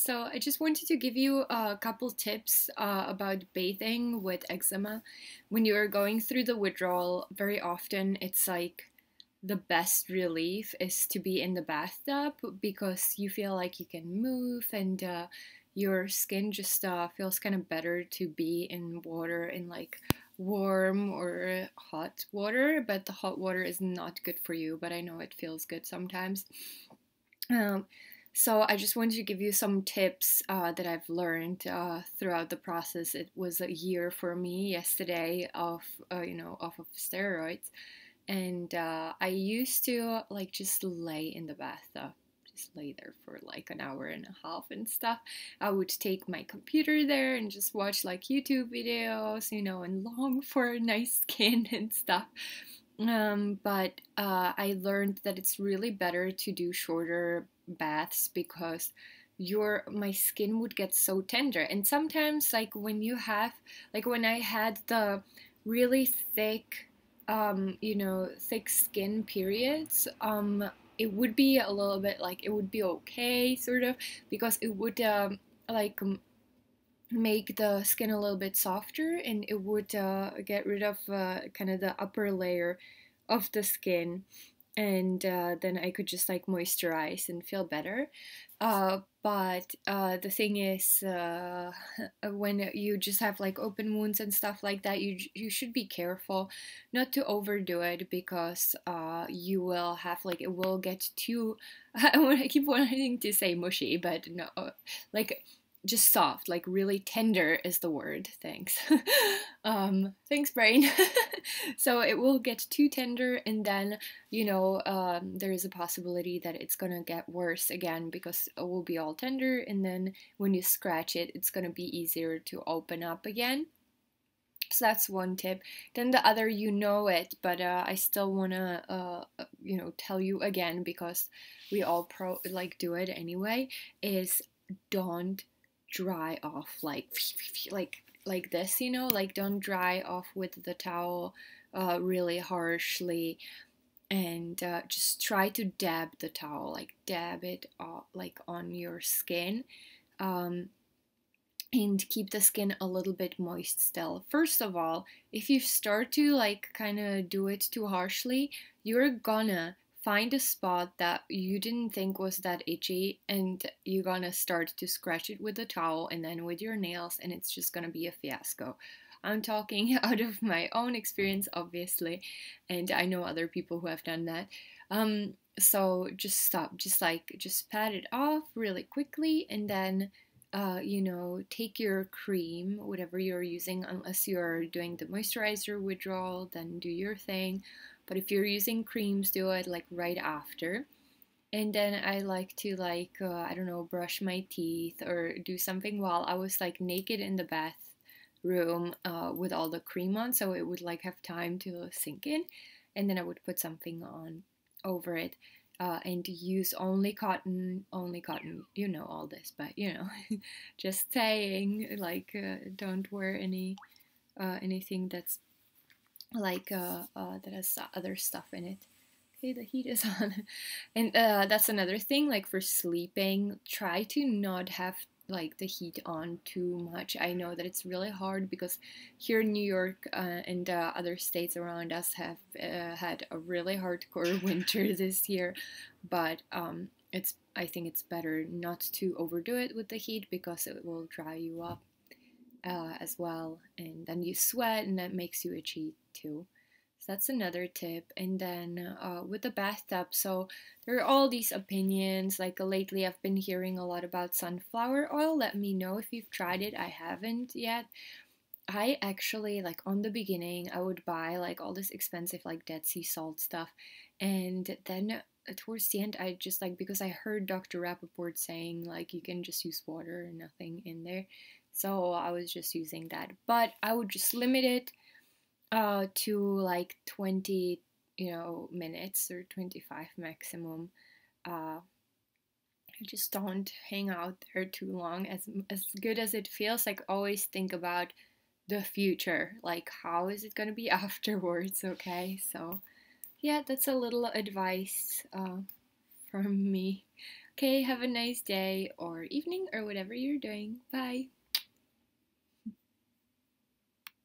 So I just wanted to give you a couple tips about bathing with eczema. When you're going through the withdrawal, very often it's like the best relief is to be in the bathtub because you feel like you can move and your skin just feels kind of better to be in water in like warm or hot water, but the hot water is not good for you, but I know it feels good sometimes. Um, so I just wanted to give you some tips that I've learned throughout the process. It was a year for me yesterday of off of steroids, and I used to like just lay in the bathtub. Just lay there for like an hour and a half and stuff. I would take my computer there and just watch like YouTube videos, and long for a nice skin and stuff. But I learned that it's really better to do shorter baths because my skin would get so tender. And sometimes like when I had the really thick skin periods, it would be a little bit like it would be okay sort of because it would like make the skin a little bit softer, and it would get rid of kind of the upper layer of the skin, and then I could just like moisturize and feel better. But the thing is, when you just have like open wounds and stuff like that, you should be careful not to overdo it because you will have like it will get too. I keep wanting to say mushy, but no, like just soft, like really tender is the word. Thanks. Thanks, brain. So it will get too tender, and then there is a possibility that it's gonna get worse again because it will be all tender, and then when you scratch it, it's gonna be easier to open up again. So that's one tip. Then the other, but I still wanna, tell you again because we all do it anyway. Is don't dry off like this, like don't dry off with the towel really harshly, and just try to dab the towel, like dab it like on your skin, um, and keep the skin a little bit moist still. First of all, if you start to like kind of do it too harshly, you're gonna find a spot that you didn't think was that itchy, and you're gonna start to scratch it with a towel and then with your nails, and it's just gonna be a fiasco. I'm talking out of my own experience, obviously, and I know other people who have done that. So just stop, just pat it off really quickly, and then take your cream, whatever you're using, unless you're doing the moisturizer withdrawal, then do your thing. But if you're using creams, do it like right after. And then I like to I don't know, brush my teeth or do something while I was like naked in the bathroom with all the cream on, so it would like have time to sink in. And then I would put something on over it. And use only cotton, you know all this, but just saying, like, don't wear anything that's like that has other stuff in it. Okay, the heat is on. And that's another thing, like for sleeping, try to not have like the heat on too much. I know that it's really hard because here in New York and other states around us have had a really hardcore winter this year, but I think it's better not to overdo it with the heat because it will dry you up as well, and then you sweat and that makes you itchy too. So that's another tip. And then with the bathtub, so there are all these opinions. Like lately, I've been hearing a lot about sunflower oil. Let me know if you've tried it. I haven't yet. I actually, like on the beginning, I would buy like all this expensive like Dead Sea salt stuff, and then towards the end, I just like because I heard Dr. Rappaport saying like you can just use water and nothing in there, so I was just using that. But I would just limit it to like 20 minutes or 25 maximum. I just don't hang out there too long. As good as it feels, like always think about the future, like how is it gonna be afterwards. Okay, so yeah, that's a little advice from me. Okay, have a nice day or evening or whatever you're doing. Bye.